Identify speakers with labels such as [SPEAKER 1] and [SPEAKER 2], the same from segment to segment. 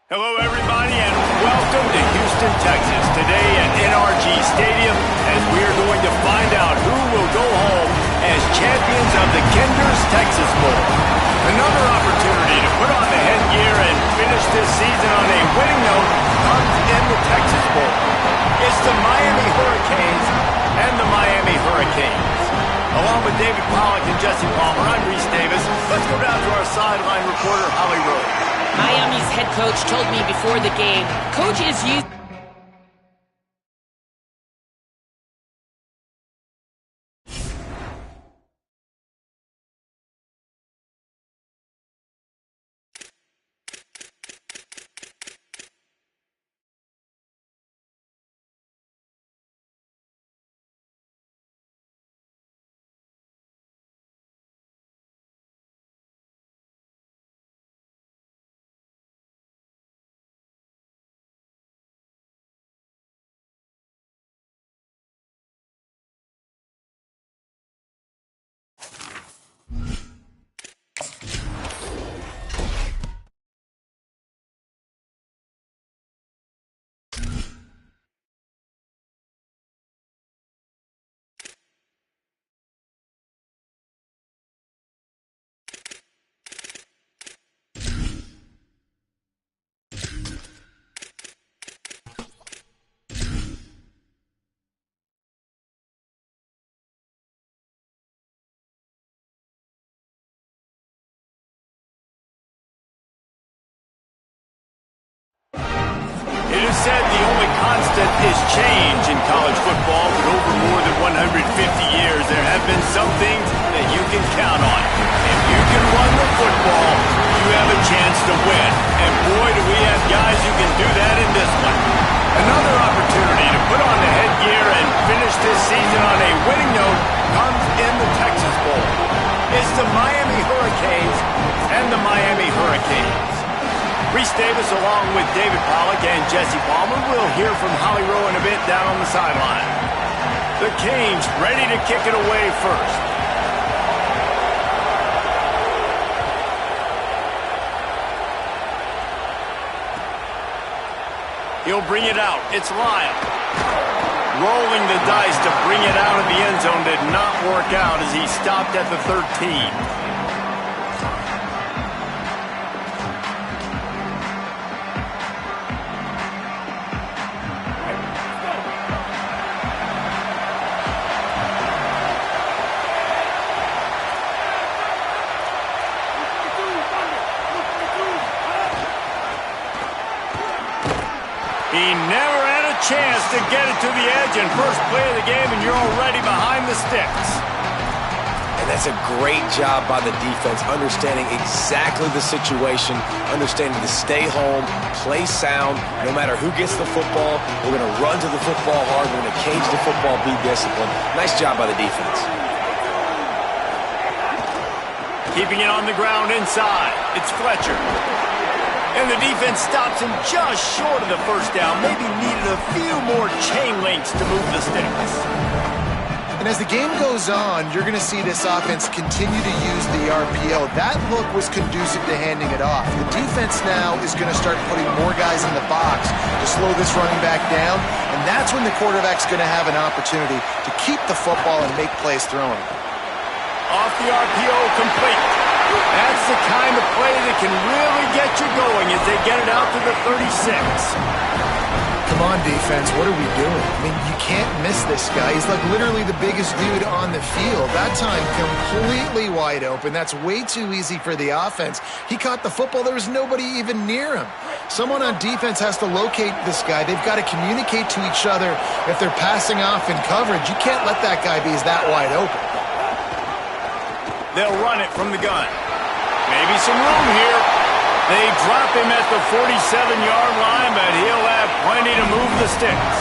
[SPEAKER 1] Hello, everybody, and welcome to Houston, Texas. Today at NRG Stadium, as we are going to find out who will go home as champions of the Kinder's Texas Bowl. Another opportunity to put on the headgear and finish this season on a winning note comes in the Texas Bowl. It's the Miami Hurricanes and the Miami Hurricanes. Along with David Pollack and Jesse Palmer, I'm Reese Davis. Let's go down to our sideline reporter, Holly Rowe.
[SPEAKER 2] Miami's head coach told me before the game, Coach is used.
[SPEAKER 1] It is said the only constant is change in college football, but over more than 150 years, there have been some things that you can count on. If you can run the football, you have a chance to win. And boy, do we have guys who can do that in this one. Another opportunity to put on the headgear and finish this season on a winning note comes in the Texas Bowl. It's the Miami Hurricanes and the Miami Hurricanes. Reese Davis along with David Pollack and Jesse Palmer. We'll hear from Holly Rowe in a bit down on the sideline. The Canes ready to kick it away first. He'll bring it out. It's Lyle. Rolling the dice to bring it out of the end zone did not work out as he stopped at the 13. He never had a chance to get it to the edge, and first play of the game, and you're already behind the sticks.
[SPEAKER 3] And that's a great job by the defense, understanding exactly the situation, understanding to stay home, play sound. No matter who gets the football, we're going to run to the football hard. We're going to cage the football, be disciplined. Nice job by the defense.
[SPEAKER 1] Keeping it on the ground inside. It's Fletcher. And the defense stops him just short of the first down. Maybe needed a few more chain links to move the sticks.
[SPEAKER 4] And as the game goes on, you're going to see this offense continue to use the RPO. That look was conducive to handing it off. The defense now is going to start putting more guys in the box to slow this running back down, and that's when the quarterback's going to have an opportunity to keep the football and make plays throwing.
[SPEAKER 1] Off the RPO, complete. That's the kind of play that can really get you going as they get it out to the 36.
[SPEAKER 4] Come on, defense, what are we doing? I mean, you can't miss this guy. He's like literally the biggest dude on the field. That time, completely wide open. That's way too easy for the offense. He caught the football. There was nobody even near him. Someone on defense has to locate this guy. They've got to communicate to each other if they're passing off in coverage. You can't let that guy be that wide open.
[SPEAKER 1] They'll run it from the gun. Maybe some room here. They drop him at the 47-yard line, but he'll have plenty to move the sticks.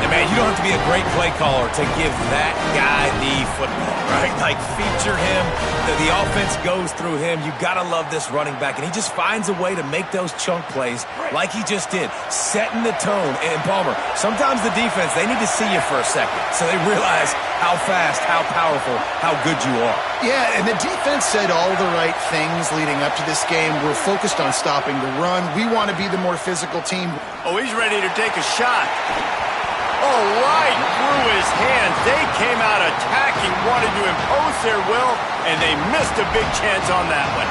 [SPEAKER 3] And man, you don't have to be a great play caller to give that guy the football, right? Like, feature him. The offense goes through him. You got to love this running back. And he just finds a way to make those chunk plays like he just did, setting the tone. And Palmer, sometimes the defense, they need to see you for a second so they realize how fast, how powerful, how good you are.
[SPEAKER 4] Yeah, and the defense said all the right things leading up to this game. We're focused on stopping the run. We want to be the more physical team.
[SPEAKER 1] Oh, he's ready to take a shot. Oh, right through his hands. They came out attacking, wanted to impose their will, and they missed a big chance on that one.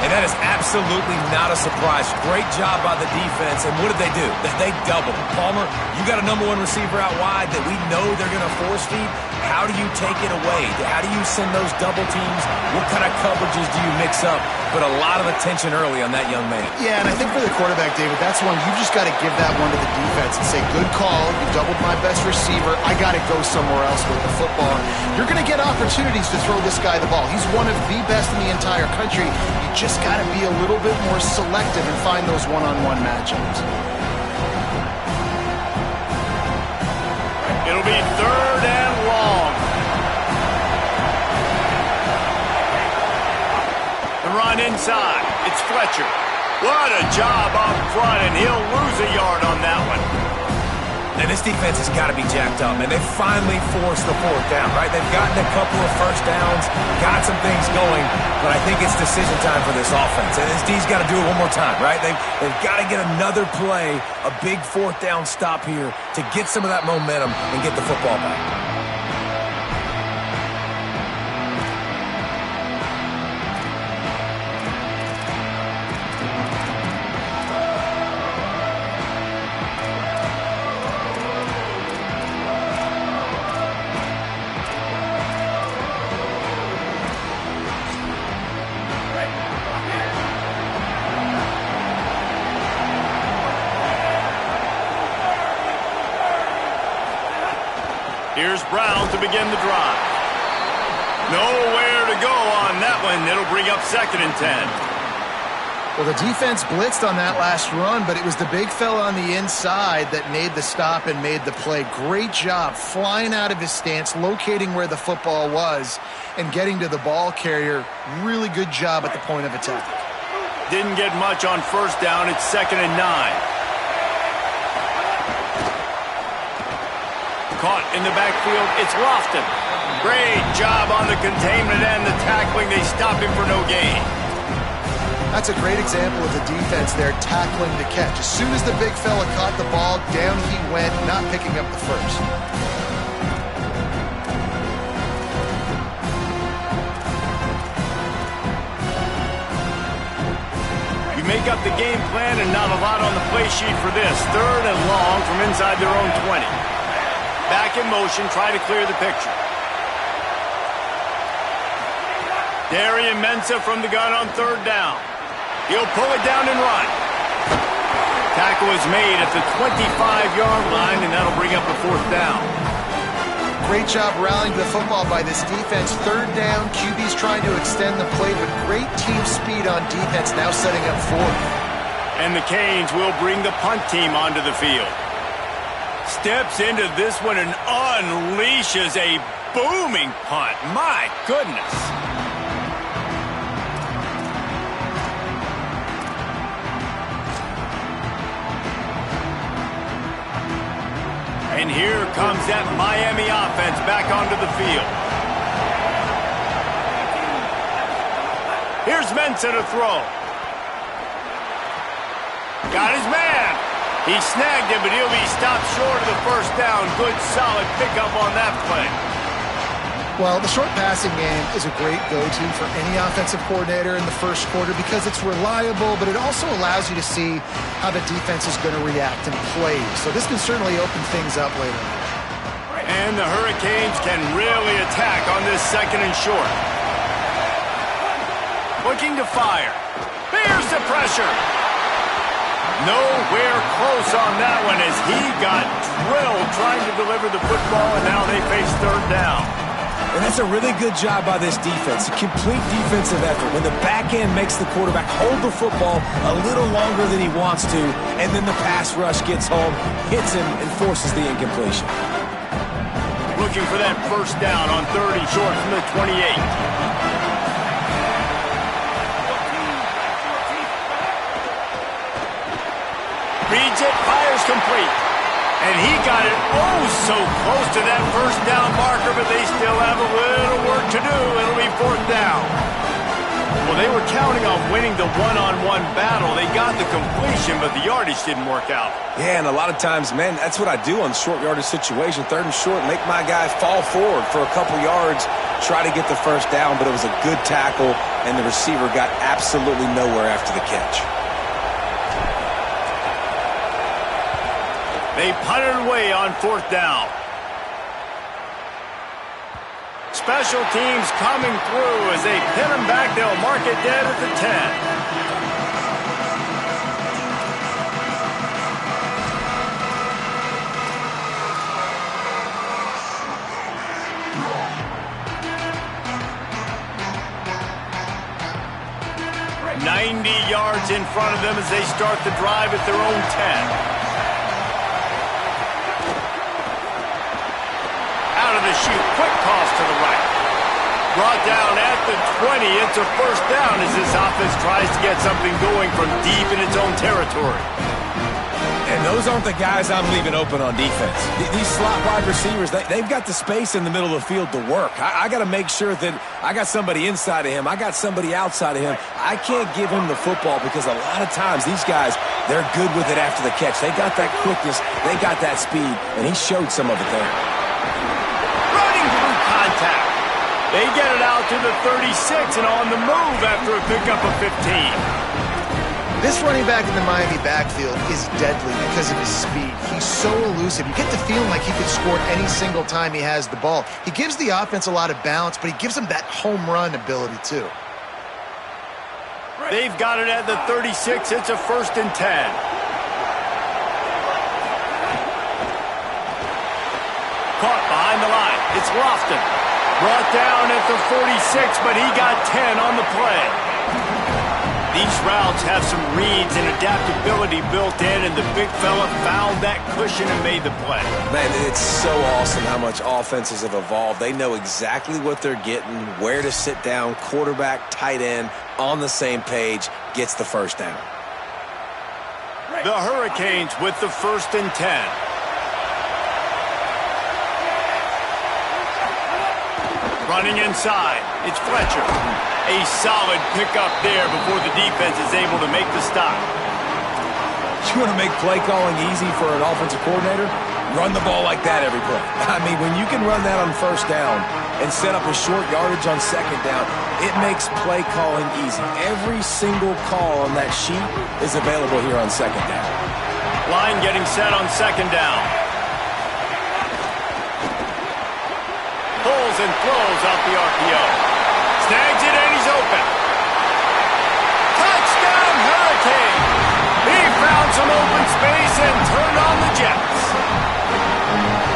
[SPEAKER 3] And that is absolutely not a surprise. Great job by the defense. And what did they do? They doubled. Palmer, you got a number one receiver out wide that we know they're going to force feed. How do you take it away? How do you send those double teams? What kind of coverages do you mix up? Put a lot of attention early on that young man.
[SPEAKER 4] Yeah, and I think for the quarterback, David, that's one you just got to give that one to the defense and say, good call, you doubled my best receiver, I got to go somewhere else with the football. You're going to get opportunities to throw this guy the ball. He's one of the best in the entire country. You just got to be a little bit more selective and find those one-on-one matchups.
[SPEAKER 1] It'll be 3rd and long. The run inside. It's Fletcher. What a job up front, and he'll lose a yard on that one.
[SPEAKER 3] And this defense has got to be jacked up, and they finally forced the 4th down, right? They've gotten a couple of first downs, got some things going, but I think it's decision time for this offense. And this D's got to do it one more time, right? They've got to get another play, a big 4th down stop here to get some of that momentum and get the football back.
[SPEAKER 1] Here's Brown to begin the drive. Nowhere to go on that one. It'll bring up 2nd and 10.
[SPEAKER 4] Well, the defense blitzed on that last run, but it was the big fella on the inside that made the stop and made the play. Great job flying out of his stance, locating where the football was, and getting to the ball carrier. Really good job at the point of attack.
[SPEAKER 1] Didn't get much on 1st down. It's 2nd and 9. Caught in the backfield, it's Lofton. Great job on the containment and the tackling. They stop him for no gain.
[SPEAKER 4] That's a great example of the defense there tackling the catch. As soon as the big fella caught the ball, down he went, not picking up the first.
[SPEAKER 1] You make up the game plan and not a lot on the play sheet for this. 3rd and long from inside their own 20. Back in motion, try to clear the picture. Darian Mensah from the gun on 3rd down. He'll pull it down and run. Tackle is made at the 25-yard line, and that'll bring up a 4th down.
[SPEAKER 4] Great job rallying to the football by this defense. 3rd down, QB's trying to extend the play, but great team speed on defense, now setting up 4th.
[SPEAKER 1] And the Canes will bring the punt team onto the field. Steps into this one and unleashes a booming punt. My goodness. And here comes that Miami offense back onto the field. Here's Mensah to throw. Got his man. He snagged him, but he'll be stopped short of the 1st down. Good, solid pickup on that play.
[SPEAKER 4] Well, the short passing game is a great go-to for any offensive coordinator in the 1st quarter because it's reliable, but it also allows you to see how the defense is going to react and play. So this can certainly open things up later on.
[SPEAKER 1] And the Hurricanes can really attack on this 2nd and short. Looking to fire. Here's the pressure. Nowhere close on that one as he got drilled trying to deliver the football, and now they face 3rd down.
[SPEAKER 3] And that's a really good job by this defense. A complete defensive effort. When the back end makes the quarterback hold the football a little longer than he wants to, and then the pass rush gets home, hits him, and forces the incompletion.
[SPEAKER 1] Looking for that first down on 3rd and short from the 28. Reads it, fires complete. And he got it so close to that first down marker, but they still have a little work to do. It'll be 4th down. Well, they were counting on winning the one-on-one battle. They got the completion, but the yardage didn't work out.
[SPEAKER 3] Yeah, and a lot of times, man, that's what I do on short yardage situation. 3rd and short, make my guy fall forward for a couple yards, try to get the first down, but it was a good tackle, and the receiver got absolutely nowhere after the catch.
[SPEAKER 1] They punted away on 4th down. Special teams coming through as they pin them back. They'll mark it dead at the 10. 90 yards in front of them as they start the drive at their own 10. Out of the chute, quick toss to the right. Brought down at the 20. It's a first down as this offense tries to get something going from deep in its own territory.
[SPEAKER 3] And those aren't the guys I'm leaving open on defense. These slot wide receivers, they've got the space in the middle of the field to work. I got to make sure that I got somebody inside of him. I got somebody outside of him. I can't give him the football because a lot of times these guys, they're good with it after the catch. They got that quickness. They got that speed, and he showed some of it there.
[SPEAKER 1] Contact. They get it out to the 36 and on the move after a pickup of 15.
[SPEAKER 4] This running back in the Miami backfield is deadly because of his speed. He's so elusive. You get the feeling like he could score any single time he has the ball. He gives the offense a lot of balance, but he gives them that home run ability too.
[SPEAKER 1] They've got it at the 36. It's a 1st and 10. Caught behind the line. It's Lofton. Brought down at the 46, but he got 10 on the play. These routes have some reads and adaptability built in, and the big fella found that cushion and made the play.
[SPEAKER 3] Man, it's so awesome how much offenses have evolved. They know exactly what they're getting, where to sit down, quarterback, tight end, on the same page, gets the first down.
[SPEAKER 1] The Hurricanes with the 1st and 10. Running inside, it's Fletcher. A solid pickup there before the defense is able to make the stop.
[SPEAKER 3] You want to make play calling easy for an offensive coordinator? Run the ball like that every play. I mean, when you can run that on 1st down and set up a short yardage on 2nd down, it makes play calling easy. Every single call on that sheet is available here on 2nd down.
[SPEAKER 1] Line getting set on 2nd down. Pulls and throws off the RPO. Snags it and he's open. Touchdown Hurricane! He found some open space and turned on the Jets.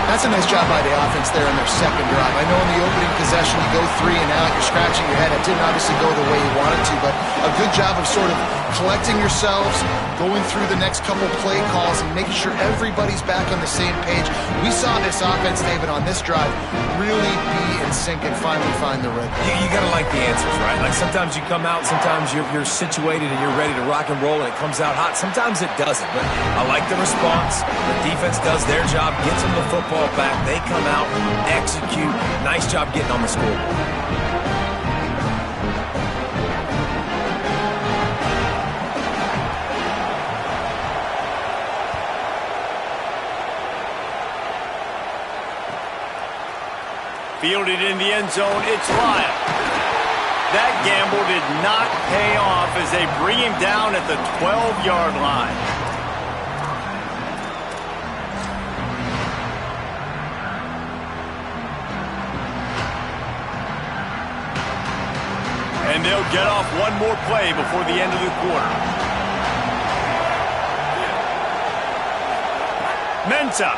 [SPEAKER 4] That's a nice job by the offense there in their 2nd drive. I know in the opening possession you go 3 and out, you're scratching your head. It didn't obviously go the way you wanted to, but a good job of sort of collecting yourselves, going through the next couple play calls and making sure everybody's back on the same page. We saw this offense, David, on this drive really be in sync and finally find the rhythm.
[SPEAKER 3] You got to like the answers, right? Like sometimes you come out, sometimes you're situated and you're ready to rock and roll and it comes out hot. Sometimes it doesn't, but I like the response. The defense does their job, gets them the football back. They come out, execute. Nice job getting on the scoreboard.
[SPEAKER 1] Fielded in the end zone, it's Lyle. That gamble did not pay off as they bring him down at the 12-yard line. And they'll get off one more play before the end of the quarter. Mensah.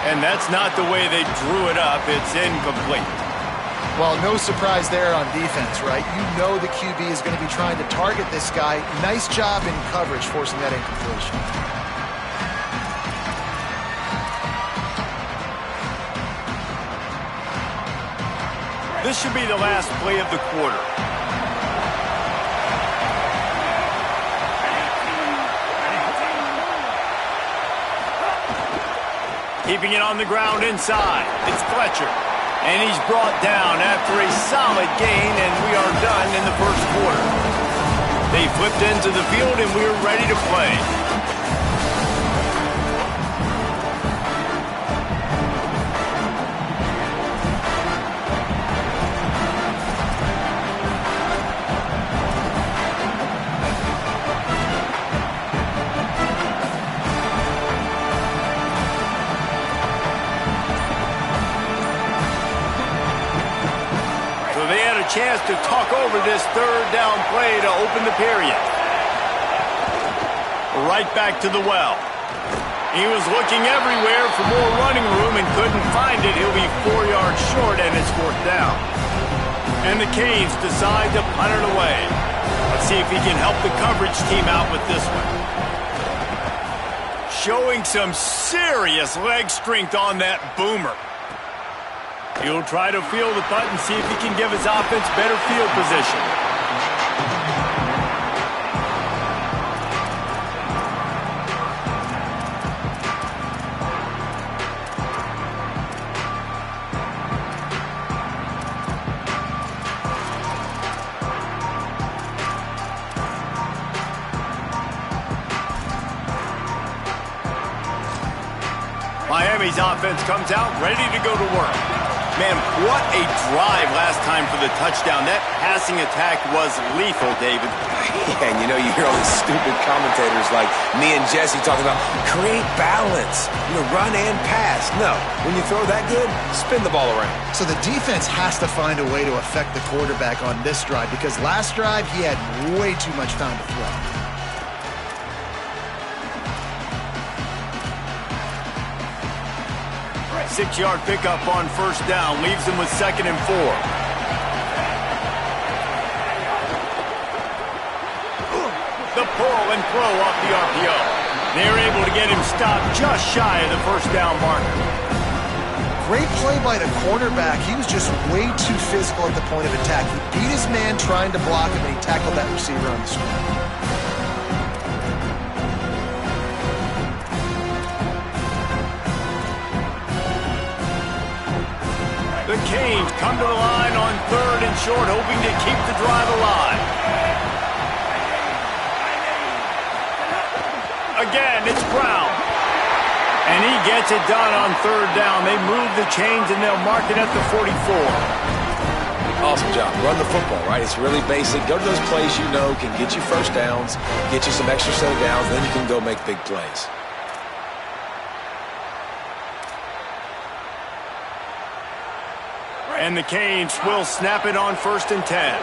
[SPEAKER 1] And that's not the way they drew it up. It's incomplete.
[SPEAKER 4] Well, no surprise there on defense, right? You know the QB is going to be trying to target this guy. Nice job in coverage forcing that incompletion.
[SPEAKER 1] This should be the last play of the quarter. Keeping it on the ground inside. It's Fletcher. And he's brought down after a solid gain, and we are done in the first quarter. They flipped into the field, and we're ready to play. Chance to talk over this third down play to open the period. Right back to the well. He was looking everywhere for more running room and couldn't find it. He'll be 4 yards short, and it's fourth down. And the Canes decide to punt it away. Let's see if he can help the coverage team out with this one. Showing some serious leg strength on that boomer. He'll try to field the punt and see if he can give his offense better field position. Miami's offense comes out ready to go to work. Man, what a drive last time for the touchdown. That passing attack was lethal, David.
[SPEAKER 3] Yeah, and you hear all these stupid commentators like me and Jesse talking about create balance, run and pass. No, when you throw that good, spin the ball around.
[SPEAKER 4] So the defense has to find a way to affect the quarterback on this drive because last drive he had way too much time to throw.
[SPEAKER 1] 6-yard pickup on first down. Leaves him with 2nd and 4. The pull and throw off the RPO. They're able to get him stopped just shy of the first down marker.
[SPEAKER 4] Great play by the cornerback. He was just way too physical at the point of attack. He beat his man trying to block him, and he tackled that receiver on the screen.
[SPEAKER 1] The Canes come to the line on 3rd and short, hoping to keep the drive alive. Again, it's Brown. And he gets it done on 3rd down. They move the chains, and they'll mark it at the 44.
[SPEAKER 3] Awesome job. Run the football, right? It's really basic. Go to those plays you know can get you first downs, get you some extra set of downs, then you can go make big plays.
[SPEAKER 1] And the Canes will snap it on 1st and 10.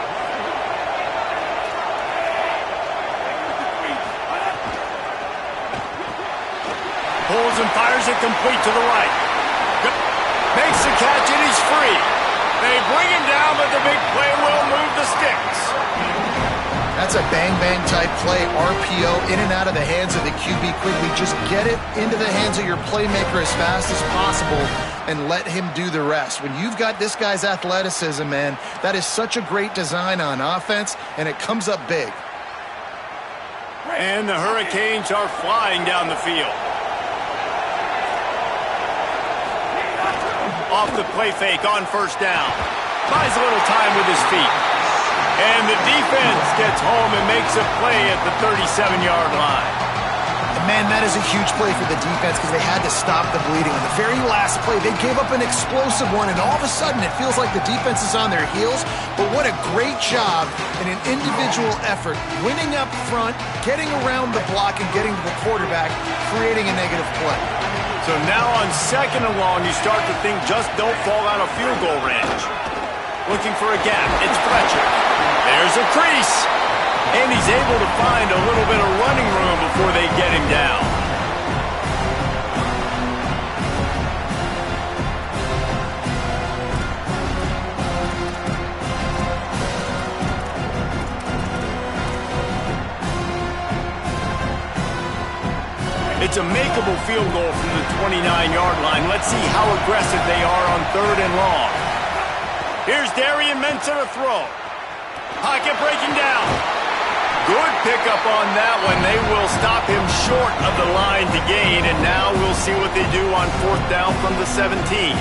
[SPEAKER 1] Pulls and fires it complete to the right. Makes the catch and he's free. They bring him down, but the big play will move the sticks.
[SPEAKER 4] That's a bang-bang type play. RPO in and out of the hands of the QB quickly. Just get it into the hands of your playmaker as fast as possible and let him do the rest. When you've got this guy's athleticism, man, that is such a great design on offense, and it comes up big.
[SPEAKER 1] And the Hurricanes are flying down the field. Off the play fake on 1st down. Buys a little time with his feet. And the defense gets home and makes a play at the 37-yard line.
[SPEAKER 4] Man, that is a huge play for the defense because they had to stop the bleeding. On the very last play, they gave up an explosive one, and all of a sudden it feels like the defense is on their heels. But what a great job in an individual effort, winning up front, getting around the block, and getting to the quarterback, creating a negative play.
[SPEAKER 1] So now on 2nd and long, you start to think just don't fall out of field goal range. Looking for a gap. It's Fletcher. There's a crease. And he's able to find a little bit of running room before they get him down. It's a makeable field goal from the 29-yard line. Let's see how aggressive they are on 3rd and long. Here's Darian Mensah to throw. Pocket breaking down. Good pickup on that one. They will stop him short of the line to gain, and now we'll see what they do on 4th down from the 17.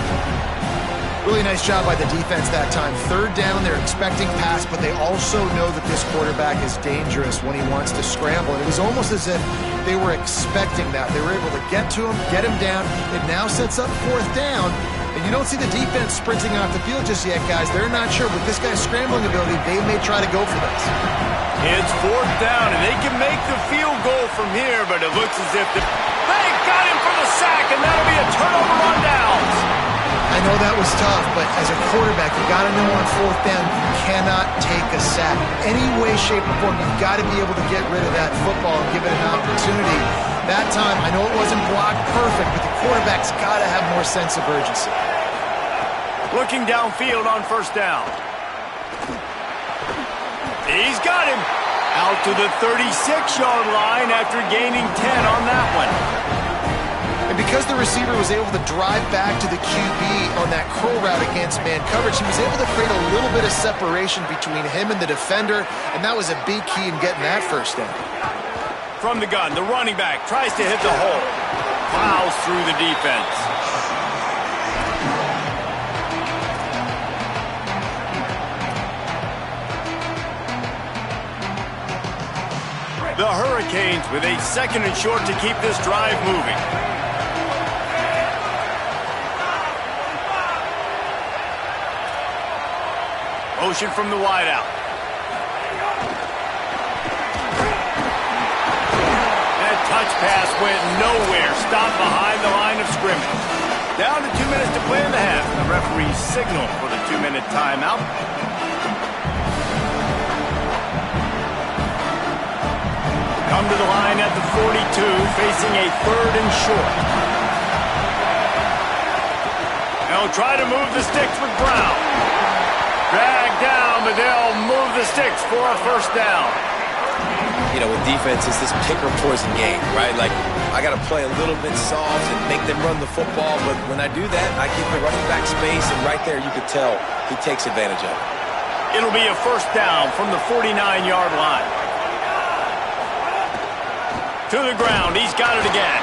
[SPEAKER 4] Really nice job by the defense that time. 3rd down, they're expecting pass, but they also know that this quarterback is dangerous when he wants to scramble. And it was almost as if they were expecting that. They were able to get to him, get him down. It now sets up 4th down. And you don't see the defense sprinting off the field just yet, guys. They're not sure. With this guy's scrambling ability, they may try to go for this.
[SPEAKER 1] It's 4th down, and they can make the field goal from here, but it looks as if they got him for the sack, and that'll be a turnover on downs.
[SPEAKER 4] I know that was tough, but as a quarterback, you got to know on 4th down, you cannot take a sack. Any way, shape, or form, you've got to be able to get rid of that football and give it an opportunity. That time, I know it wasn't blocked perfect, but the quarterback's got to have more sense of urgency.
[SPEAKER 1] Looking downfield on 1st down. He's got him. Out to the 36-yard line after gaining 10 on that one.
[SPEAKER 4] And because the receiver was able to drive back to the QB on that curl route against man coverage, he was able to create a little bit of separation between him and the defender, and that was a big key in getting that 1st down.
[SPEAKER 1] From the gun, the running back tries to hit the hole. Plows through the defense. The Hurricanes with a 2nd and short to keep this drive moving. Motion from the wideout. That touch pass went nowhere. Stopped behind the line of scrimmage. Down to 2 minutes to play in the half. The referee's signal for the 2-minute timeout. Come to the line at the 42, facing a 3rd and short. They'll try to move the sticks with Brown. Drag down, but they'll move the sticks for a 1st down.
[SPEAKER 3] You know, with defense, it's this pick or poison game, right? Like, I got to play a little bit soft and make them run the football, but when I do that, I give the running back space, and right there you could tell he takes advantage of it.
[SPEAKER 1] It'll be a 1st down from the 49-yard line. To the ground, he's got it again.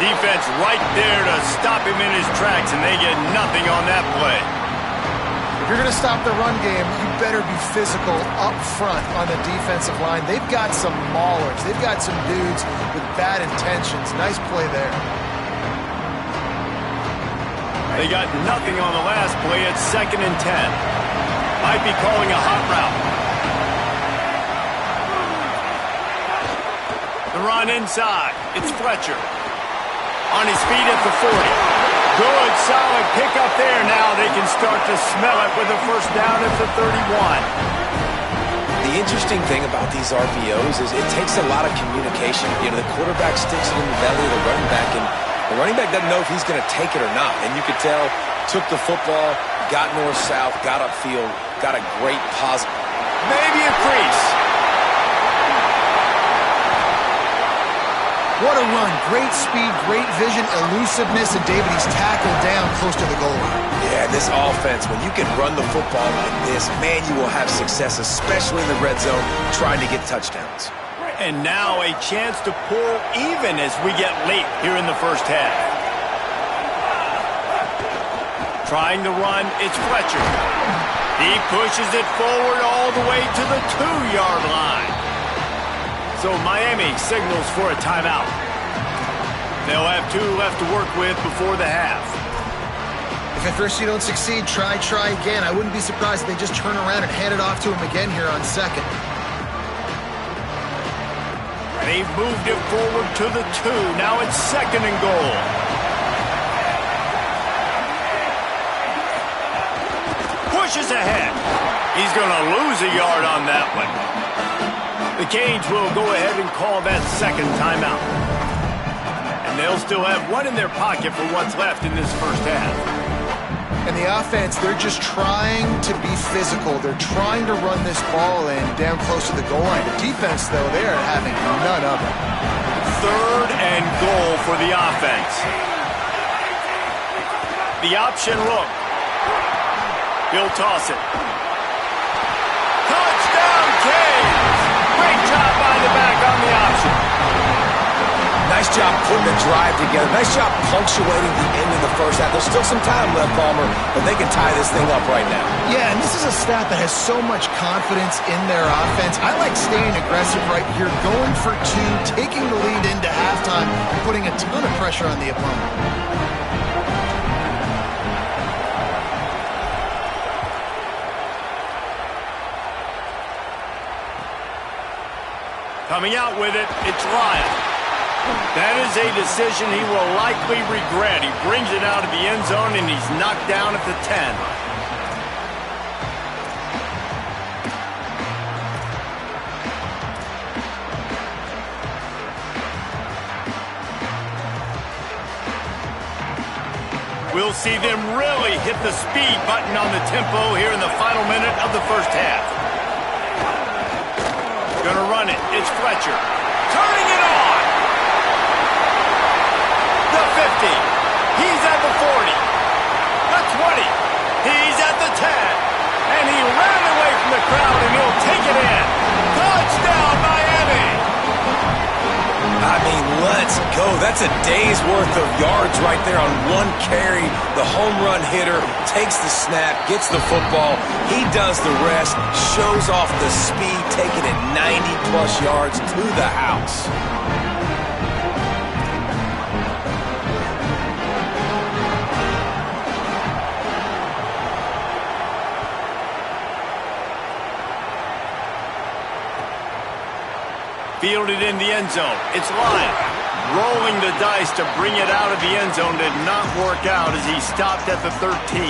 [SPEAKER 1] Defense right there to stop him in his tracks, and they get nothing on that play.
[SPEAKER 4] If you're going to stop the run game, you better be physical up front on the defensive line. They've got some maulers. They've got some dudes with bad intentions. Nice play there.
[SPEAKER 1] They got nothing on the last play at 2nd and 10. Might be calling a hot route. The run inside. It's Fletcher. On his feet at the 40. Good, solid pickup there. Now they can start to smell it with a 1st down at the 31.
[SPEAKER 3] The interesting thing about these RPOs is it takes a lot of communication. You know, the quarterback sticks it in the belly of the running back, and the running back doesn't know if he's going to take it or not. And you could tell, took the football, got north-south, got upfield, got a great positive.
[SPEAKER 1] Maybe a crease.
[SPEAKER 4] What a run. Great speed, great vision, elusiveness, and David, he's tackled down close to the goal line.
[SPEAKER 3] Yeah, this offense, when you can run the football like this, man, you will have success, especially in the red zone, trying to get touchdowns.
[SPEAKER 1] And now a chance to pull even as we get late here in the 1st half. Trying to run, it's Fletcher. He pushes it forward all the way to the 2-yard line. So Miami signals for a timeout. They'll have 2 left to work with before the half.
[SPEAKER 4] If at first you don't succeed, try again. I wouldn't be surprised if they just turn around and hand it off to him again here on 2nd.
[SPEAKER 1] They've moved it forward to the 2. Now it's 2nd and goal. Pushes ahead. He's going to lose a yard on that one. The Canes will go ahead and call that 2nd timeout. And they'll still have 1 in their pocket for what's left in this 1st half.
[SPEAKER 4] And the offense, they're just trying to be physical. They're trying to run this ball in down close to the goal line. The defense, though, they are having none of it.
[SPEAKER 1] 3rd and goal for the offense. The option look. He'll toss it. Touchdown, Canes! Great job by the back on the option.
[SPEAKER 3] Nice job putting the drive together. Nice job punctuating the end of the first half. There's still some time left, Palmer, but they can tie this thing up right now.
[SPEAKER 4] Yeah, and this is a staff that has so much confidence in their offense. I like staying aggressive right here, going for 2, taking the lead into halftime, and putting a ton of pressure on the opponent.
[SPEAKER 1] Coming out with it, it's Lyon. That is a decision he will likely regret. He brings it out of the end zone, and he's knocked down at the 10. We'll see them really hit the speed button on the tempo here in the final minute of the first half. Gonna run it. It's Fletcher. Turning it on. The 50. He's at the 40. The 20. He's at the 10. And he ran away from the crowd, and he'll take it in. Touchdown, Miami.
[SPEAKER 3] I mean, let's go. That's a day's worth of yards right there on one carry. The home run hitter takes the snap, gets the football. He does the rest, shows off the speed, taking it 90-plus yards to the house.
[SPEAKER 1] Fielded in the end zone. It's Lyon. Rolling the dice to bring it out of the end zone did not work out as he stopped at the 13.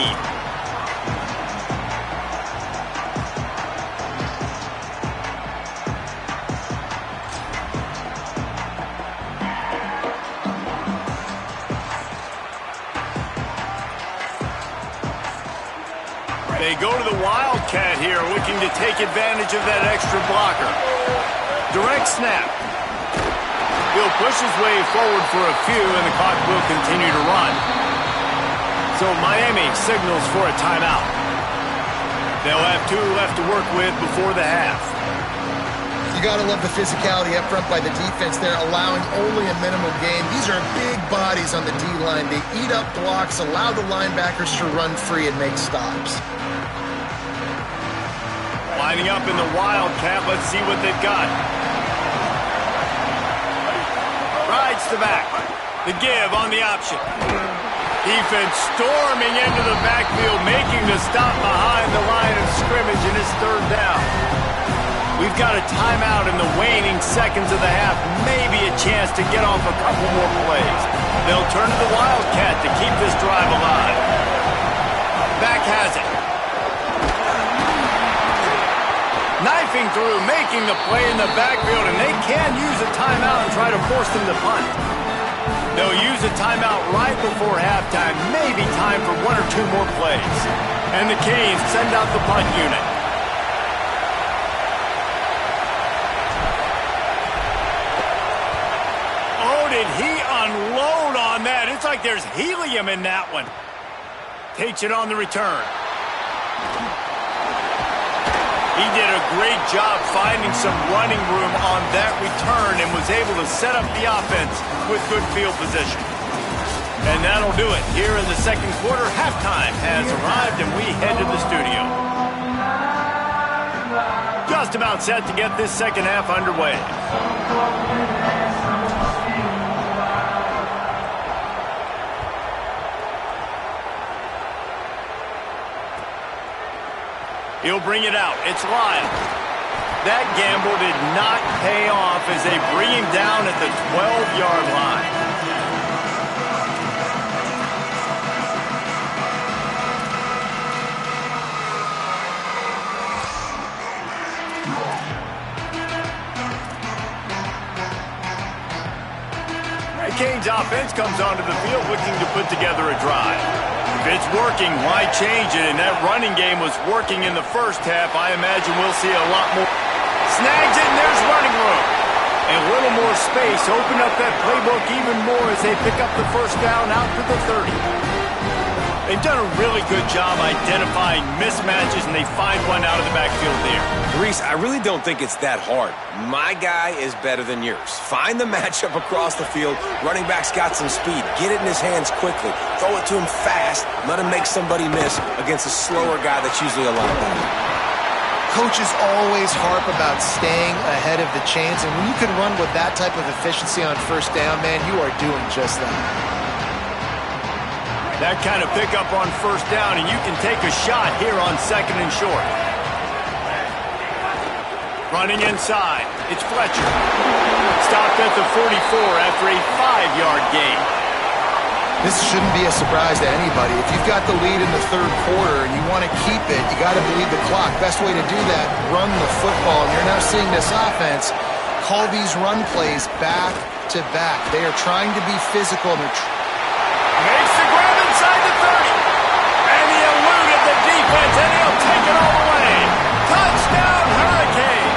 [SPEAKER 1] They go to the Wildcat here, looking to take advantage of that extra blocker. Direct snap. He'll push his way forward for a few, and the clock will continue to run. So Miami signals for a timeout. They'll have 2 left to work with before the half.
[SPEAKER 4] You got to love the physicality up front by the defense there, allowing only a minimum gain. These are big bodies on the D-line. They eat up blocks, allow the linebackers to run free and make stops.
[SPEAKER 1] Lining up in the Wildcat. Let's see what they've got. Rides the back. The give on the option. Defense storming into the backfield, making the stop behind the line of scrimmage, and it's 3rd down. We've got a timeout in the waning seconds of the half. Maybe a chance to get off a couple more plays. They'll turn to the Wildcat to keep this drive alive. Back has it. Knifing through, making the play in the backfield, and they can use a timeout and try to force them to punt. They'll use a timeout right before halftime, maybe time for 1 or 2 more plays. And the Canes send out the punt unit. Oh, did he unload on that? It's like there's helium in that one. Takes it on the return. He did a great job finding some running room on that return and was able to set up the offense with good field position. And that'll do it. Here in the second quarter, halftime has arrived and we head to the studio. Just about set to get this second half underway. He'll bring it out. It's Lyon. That gamble did not pay off as they bring him down at the 12-yard line. The Canes offense comes onto the field looking to put together a drive. If it's working, why change it? And that running game was working in the first half. I imagine we'll see a lot more. Snags it, and there's running room. A little more space, open up that playbook even more as they pick up the first down out to the 30. They've done a really good job identifying mismatches, and they find one out of the backfield there.
[SPEAKER 3] Reese, I really don't think it's that hard. My guy is better than yours. Find the matchup across the field. Running back's got some speed. Get it in his hands quickly. Throw it to him fast. Let him make somebody miss against a slower guy that's usually a lot better.
[SPEAKER 4] Coaches always harp about staying ahead of the chains, and when you can run with that type of efficiency on first down, man, you are doing just that.
[SPEAKER 1] That kind of pickup on first down, and you can take a shot here on 2nd and short. Running inside, it's Fletcher. Stopped at the 44 after a 5-yard gain.
[SPEAKER 4] This shouldn't be a surprise to anybody. If you've got the lead in the third quarter and you want to keep it, you got to bleed the clock. Best way to do that, run the football. And you're now seeing this offense call these run plays back to back. They are trying to be physical. And
[SPEAKER 1] makes the grab inside the 30. And he eluded the defense, and he'll take it all the way. Touchdown, Hurricane.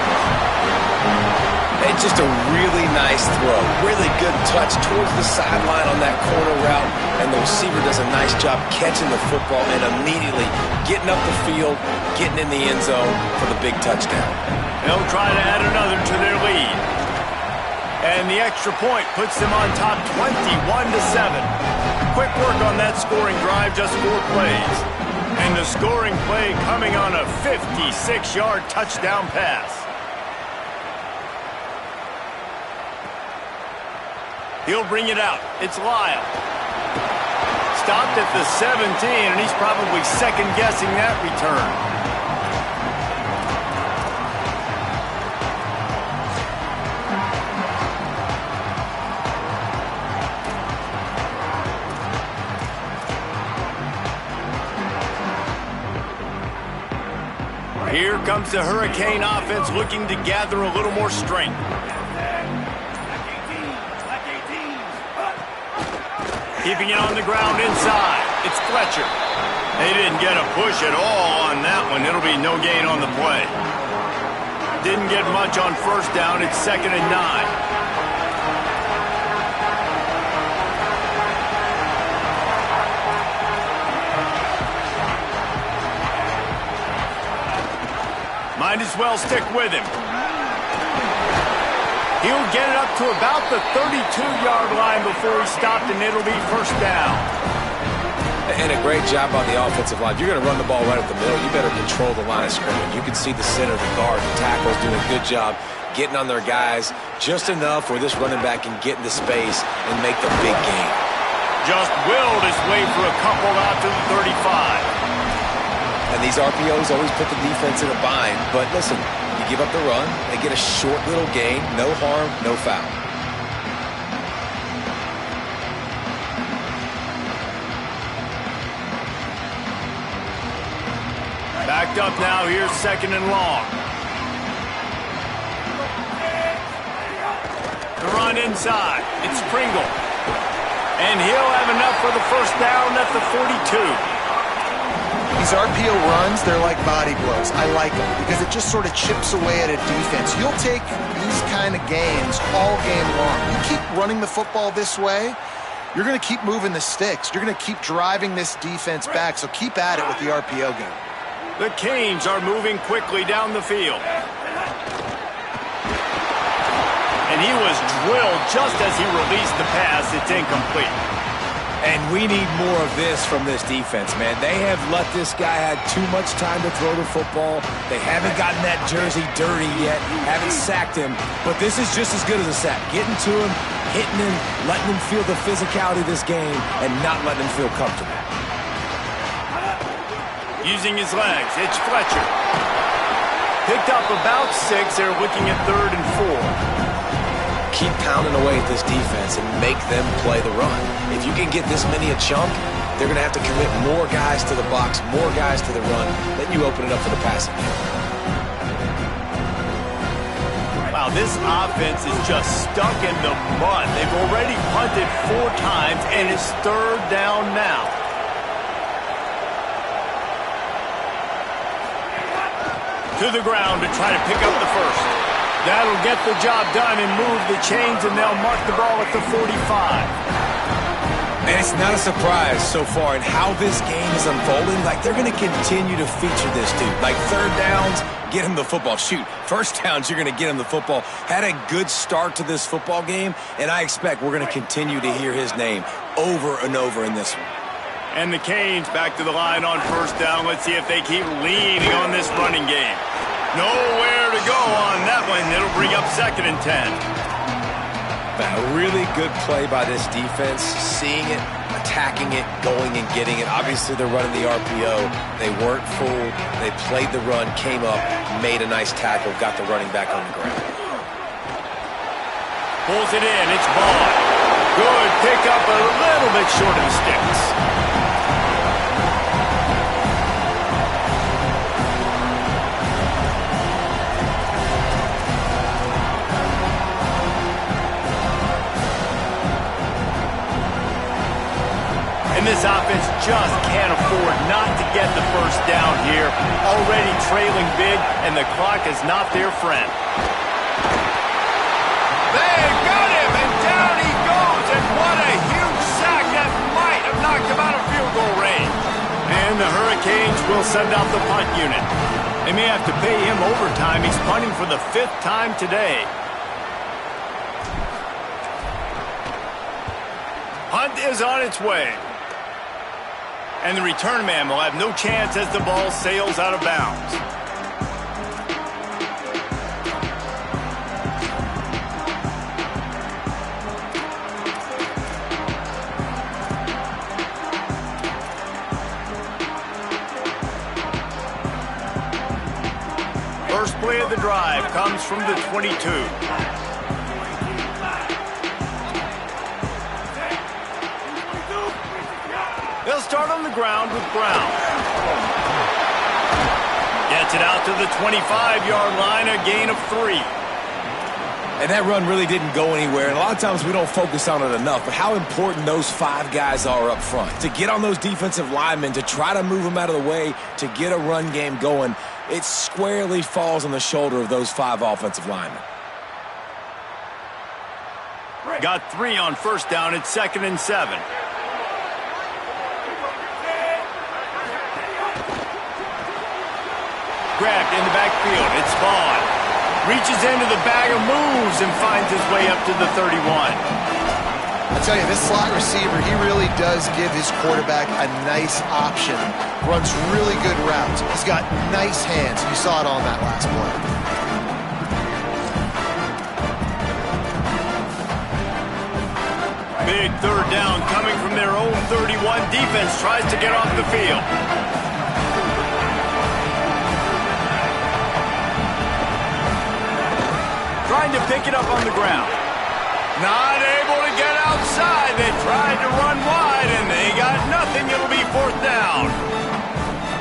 [SPEAKER 3] It's just a really nice throw. Really good touch towards the sideline on that corner route. And the receiver does a nice job catching the football and immediately getting up the field, getting in the end zone for the big touchdown.
[SPEAKER 1] They'll try to add another to their lead. And the extra point puts them on top 21-7. Quick work on that scoring drive, just 4 plays. And the scoring play coming on a 56-yard touchdown pass. He'll bring it out. It's Lyle. Stopped at the 17, and he's probably second-guessing that return. Here comes the Hurricane offense looking to gather a little more strength. Keeping it on the ground inside. It's Fletcher. They didn't get a push at all on that one. It'll be no gain on the play. Didn't get much on first down. It's 2nd and 9. Might as well stick with him. He'll get it up to about the 32-yard line before he stopped, and it'll be first down.
[SPEAKER 3] And a great job on the offensive line. If you're going to run the ball right up the middle, you better control the line of scrimmage. You can see the center, the guard, the tackles doing a good job getting on their guys just enough where this running back can get into space and make the big gain.
[SPEAKER 1] Just willed his way for a couple out to the 35.
[SPEAKER 3] And these RPOs always put the defense in a bind. But listen, you give up the run, they get a short little gain, no harm, no foul.
[SPEAKER 1] Backed up now, here's 2nd and long. The run inside, it's Pringle. And he'll have enough for the first down at the 42.
[SPEAKER 4] These RPO runs, they're like body blows. I like them because it just sort of chips away at a defense. You'll take these kind of gains all game long. You keep running the football this way, you're going to keep moving the sticks. You're going to keep driving this defense back, so keep at it with the RPO game.
[SPEAKER 1] The Canes are moving quickly down the field. And he was drilled just as he released the pass. It's incomplete.
[SPEAKER 3] And we need more of this from this defense, man. They have let this guy have too much time to throw the football. They haven't gotten that jersey dirty yet, haven't sacked him. But this is just as good as a sack. Getting to him, hitting him, letting him feel the physicality of this game, and not letting him feel comfortable.
[SPEAKER 1] Using his legs, it's Fletcher. Picked up about 6. They're looking at 3rd and 4.
[SPEAKER 3] Keep pounding away at this defense and make them play the run. If you can get this many a chunk, they're going to have to commit more guys to the box, more guys to the run. Then you open it up for the passing game.
[SPEAKER 1] Wow, this offense is just stuck in the mud. They've already punted 4 times, and it's 3rd down now. To the ground to try to pick up the first. That'll get the job done and move the chains, and they'll mark the ball at the 45.
[SPEAKER 3] And it's not a surprise so far in how this game is unfolding. Like, they're going to continue to feature this dude. Like, third downs, get him the football. Shoot, first downs, you're going to get him the football. Had a good start to this football game, and I expect we're going to continue to hear his name over and over in this one.
[SPEAKER 1] And the Canes back to the line on first down. Let's see if they keep leaning on this running game. Nowhere to go on that one. It'll bring up 2nd and 10.
[SPEAKER 3] A really good play by this defense, seeing it, attacking it, going and getting it. Obviously, they're running the RPO. They weren't fooled. They played the run, came up, made a nice tackle, got the running back on the ground.
[SPEAKER 1] Pulls it in. It's Vaughn. Good pickup, a little bit short of the sticks. And this offense just can't afford not to get the first down here. Already trailing big, and the clock is not their friend. They got him, and down he goes, and what a huge sack that might have knocked him out of field goal range. And the Hurricanes will send out the punt unit. They may have to pay him overtime. He's punting for the 5th time today. Punt is on its way. And the return man will have no chance as the ball sails out of bounds. First play of the drive comes from the 22. They'll start on the ground with Brown. Gets it out to the 25-yard line, a gain of 3.
[SPEAKER 3] And that run really didn't go anywhere. And a lot of times we don't focus on it enough, but how important those 5 guys are up front. To get on those defensive linemen, to try to move them out of the way, to get a run game going, it squarely falls on the shoulder of those 5 offensive linemen.
[SPEAKER 1] Got 3 on first down. It's 2nd and 7. Grabbed in the backfield. It's Vaughn. Reaches into the bag of moves and finds his way up to the 31.
[SPEAKER 4] I tell you, this slot receiver, he really does give his quarterback a nice option. Runs really good routes. He's got nice hands. You saw it on that last play.
[SPEAKER 1] Big third down coming from their own 31. Defense tries to get off the field. Trying to pick it up on the ground. Not able to get outside. They tried to run wide, and they got nothing. It'll be 4th down.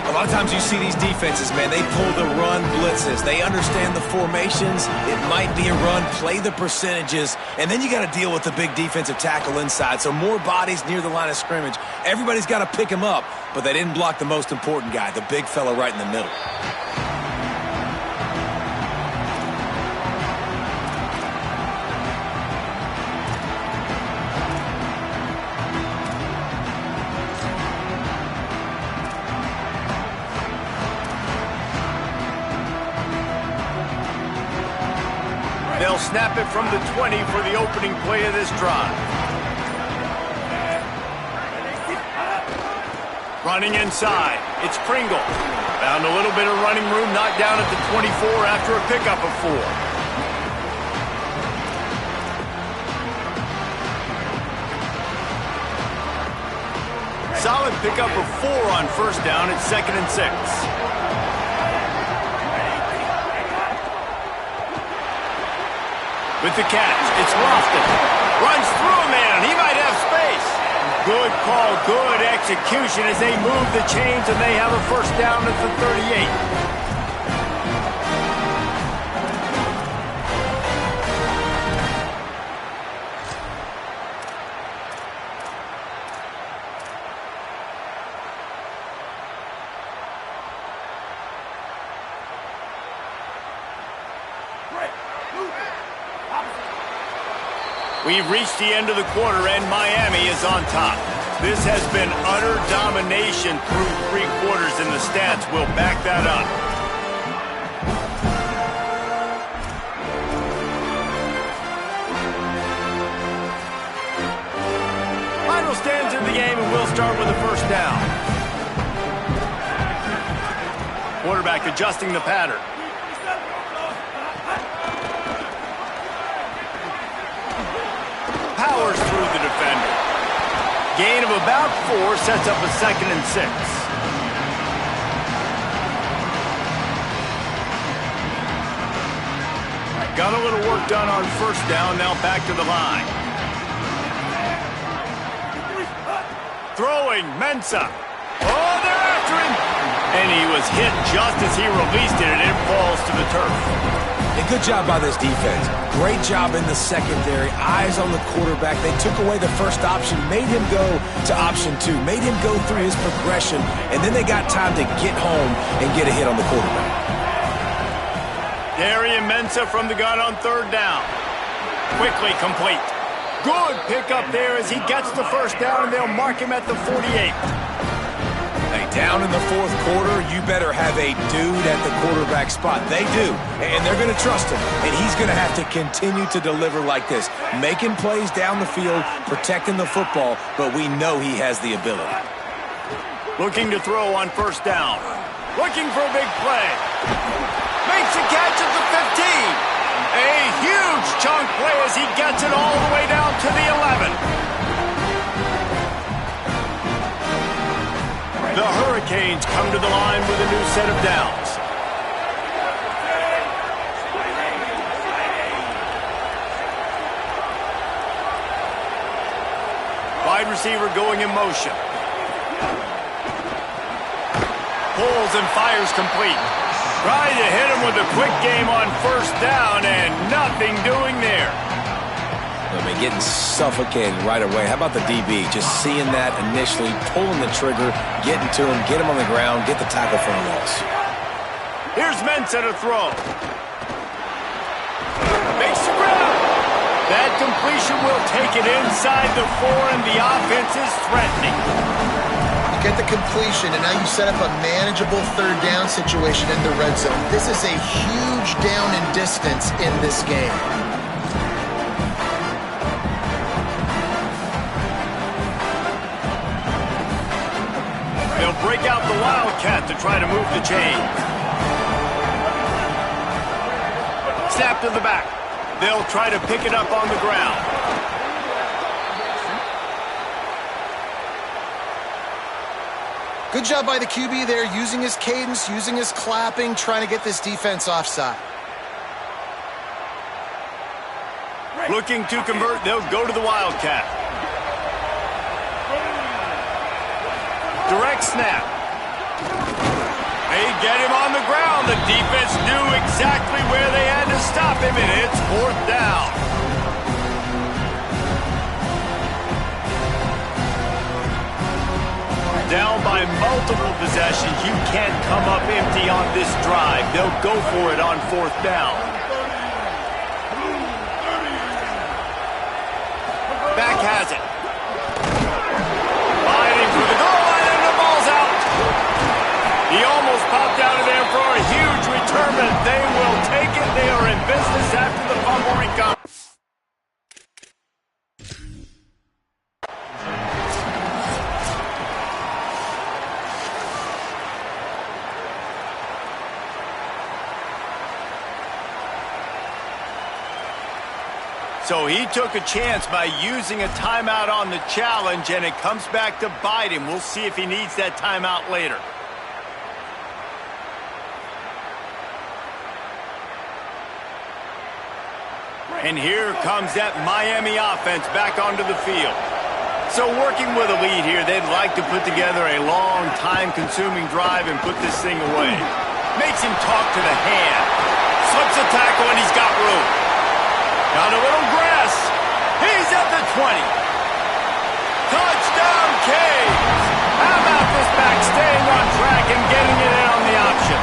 [SPEAKER 3] A lot of times you see these defenses, man, they pull the run blitzes. They understand the formations. It might be a run, play the percentages, and then you got to deal with the big defensive tackle inside. So more bodies near the line of scrimmage. Everybody's got to pick him up, but they didn't block the most important guy, the big fella right in the middle.
[SPEAKER 1] They'll snap it from the 20 for the opening play of this drive. Running inside, it's Pringle. Found a little bit of running room, knocked down at the 24 after a pickup of 4. Solid pickup of 4 on first down. It's 2nd and 6. With the catch, it's Lofton. Runs through a man. He might have space. Good call, good execution as they move the chains, and they have a first down at the 38. We've reached the end of the quarter, and Miami is on top. This has been utter domination through 3 quarters, and the stats will back that up. Final stands in the game, and we'll start with the first down. Quarterback adjusting the pattern. Powers through the defender. Gain of about 4 sets up a 2nd and 6. Got a little work done on first down, now back to the line. Throwing, Mensah. Oh, they're after him. And he was hit just as he released it, and it falls to the turf.
[SPEAKER 3] A good job by this defense. Great job in the secondary. Eyes on the quarterback. They took away the first option, made him go to option 2, made him go through his progression, and then they got time to get home and get a hit on the quarterback.
[SPEAKER 1] Darian Mensah from the gun on 3rd down. Quickly complete. Good pickup there as he gets the first down, and they'll mark him at the 48.
[SPEAKER 3] Hey, down in the 4th quarter, you better have a dude at the quarterback spot. They do, and they're going to trust him, and he's going to have to continue to deliver like this, making plays down the field, protecting the football, but we know he has the ability.
[SPEAKER 1] Looking to throw on first down. Looking for a big play. Makes a catch at the 15. A huge chunk play as he gets it all the way down to the 11. The Hurricanes come to the line with a new set of downs. Wide receiver going in motion. Pulls and fires complete. Trying to hit him with a quick game on first down, and nothing doing there.
[SPEAKER 3] I mean, getting suffocated right away. How about the DB? Just seeing that initially, pulling the trigger, getting to him, get him on the ground, get the tackle for a loss.
[SPEAKER 1] Here's Mensah to throw. Makes the grab. That completion will take it inside the 4, and the offense is threatening.
[SPEAKER 4] You get the completion, and now you set up a manageable 3rd down situation in the red zone. This is a huge down in distance in this game.
[SPEAKER 1] They'll break out the Wildcat to try to move the chains. Snap to the back. They'll try to pick it up on the ground.
[SPEAKER 4] Good job by the QB there, using his cadence, using his clapping, trying to get this defense offside.
[SPEAKER 1] Looking to convert, they'll go to the Wildcat. Direct snap. They get him on the ground. The defense knew exactly where they had to stop him, and it's 4th down. Down by multiple possessions. You can't come up empty on this drive. They'll go for it on 4th down. Back has it. Fighting for the goal line, and the ball's out. He almost popped out of there for a huge return, but they will take it. They are in business after the fumble recovery. So he took a chance by using a timeout on the challenge, and it comes back to bite him. We'll see if he needs that timeout later. And here comes that Miami offense back onto the field. So working with a lead here, they'd like to put together a long, time-consuming drive and put this thing away. Makes him talk to the hand. Slips a tackle, and he's got room. Got a little grass. He's at the 20. Touchdown, Canes. How about this back staying on track and getting it in on the option?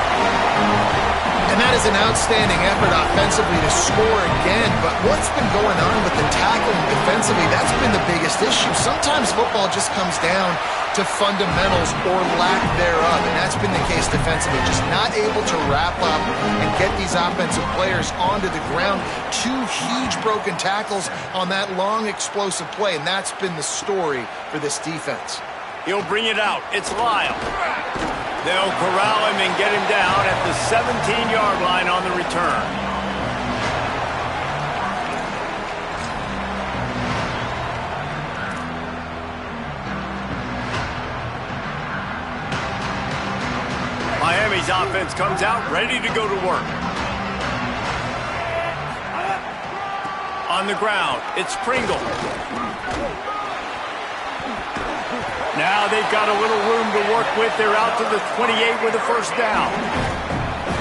[SPEAKER 4] And that is does an outstanding effort offensively to score again, but what's been going on with the tackling defensively, that's been the biggest issue. Sometimes football just comes down to fundamentals or lack thereof, and that's been the case defensively. Just not able to wrap up and get these offensive players onto the ground. Two huge broken tackles on that long, explosive play, and that's been the story for this defense.
[SPEAKER 1] He'll bring it out. It's Lyle. They'll corral him and get him down at the 17-yard line on the return. Miami's offense comes out ready to go to work. On the ground, it's Pringle. Now they've got a little room to work with. They're out to the 28 with a first down.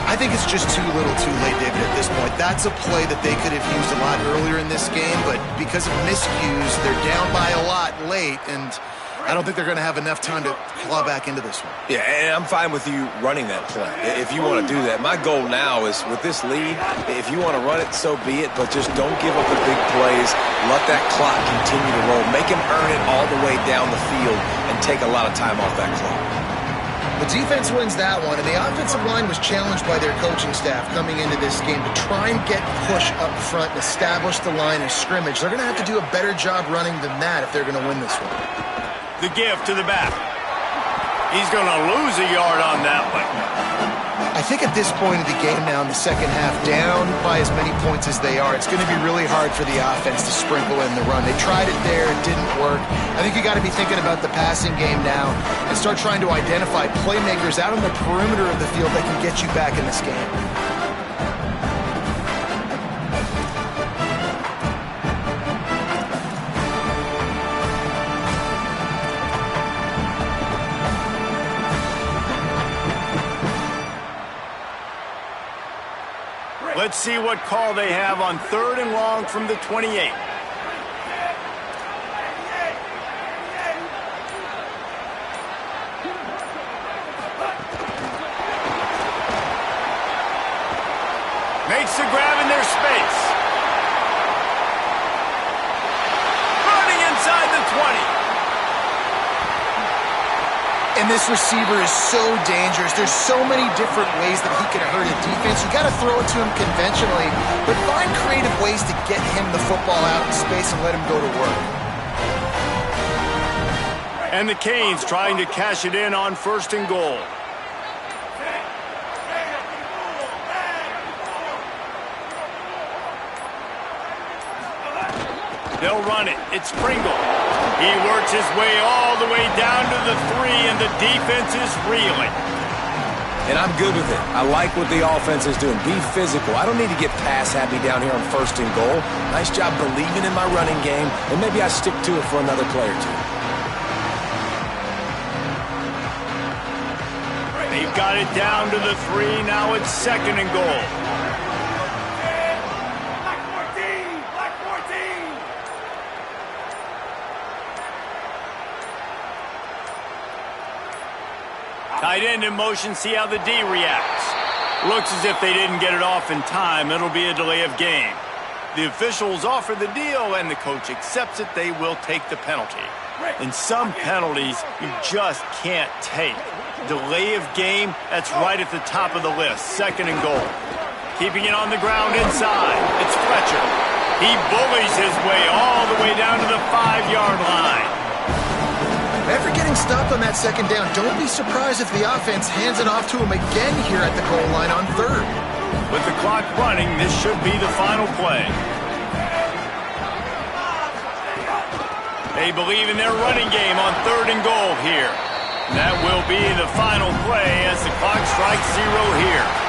[SPEAKER 4] I think it's just too little too late, David, at this point. That's a play that they could have used a lot earlier in this game, but because of miscues, they're down by a lot late, and I don't think they're going to have enough time to claw back into this one.
[SPEAKER 3] Yeah, and I'm fine with you running that play if you want to do that. My goal now is, with this lead, if you want to run it, so be it, but just don't give up the big plays. Let that clock continue to roll. Make him earn it all the way down the field and take a lot of time off that clock.
[SPEAKER 4] The defense wins that one, and the offensive line was challenged by their coaching staff coming into this game to try and get push up front and establish the line of scrimmage. They're going to have to do a better job running than that if they're going to win this one.
[SPEAKER 1] The give to the back. He's going to lose a yard on that one.
[SPEAKER 4] I think at this point of the game now in the second half, down by as many points as they are, it's going to be really hard for the offense to sprinkle in the run. They tried it there, it didn't work. I think you got to be thinking about the passing game now and start trying to identify playmakers out on the perimeter of the field that can get you back in this game.
[SPEAKER 1] Let's see what call they have on 3rd and long from the 28. Makes the grab in their space. Running inside the 20.
[SPEAKER 4] And this receiver is so dangerous. There's so many different ways that he can hurt a defense. You got to throw it to him conventionally, but find creative ways to get him the football out in space and let him go to work.
[SPEAKER 1] And the Canes trying to cash it in on 1st and goal. They'll run it. It's Pringle. He works his way all the way down to the 3, and the defense is reeling.
[SPEAKER 3] And I'm good with it. I like what the offense is doing. Be physical. I don't need to get pass happy down here on 1st and goal. Nice job believing in my running game, and maybe I stick to it for another play or two.
[SPEAKER 1] They've got it down to the 3. Now it's 2nd and goal. Tight end in motion, see how the D reacts. Looks as if they didn't get it off in time. It'll be a delay of game. The officials offer the deal, and the coach accepts it. They will take the penalty. And some penalties you just can't take. Delay of game, that's right at the top of the list. 2nd and goal. Keeping it on the ground inside. It's Fletcher. He bullies his way all the way down to the 5-yard line.
[SPEAKER 4] After getting stopped on that 2nd down, don't be surprised if the offense hands it off to him again here at the goal line on 3rd.
[SPEAKER 1] With the clock running, this should be the final play. They believe in their running game on 3rd and goal here. That will be the final play as the clock strikes 0 here.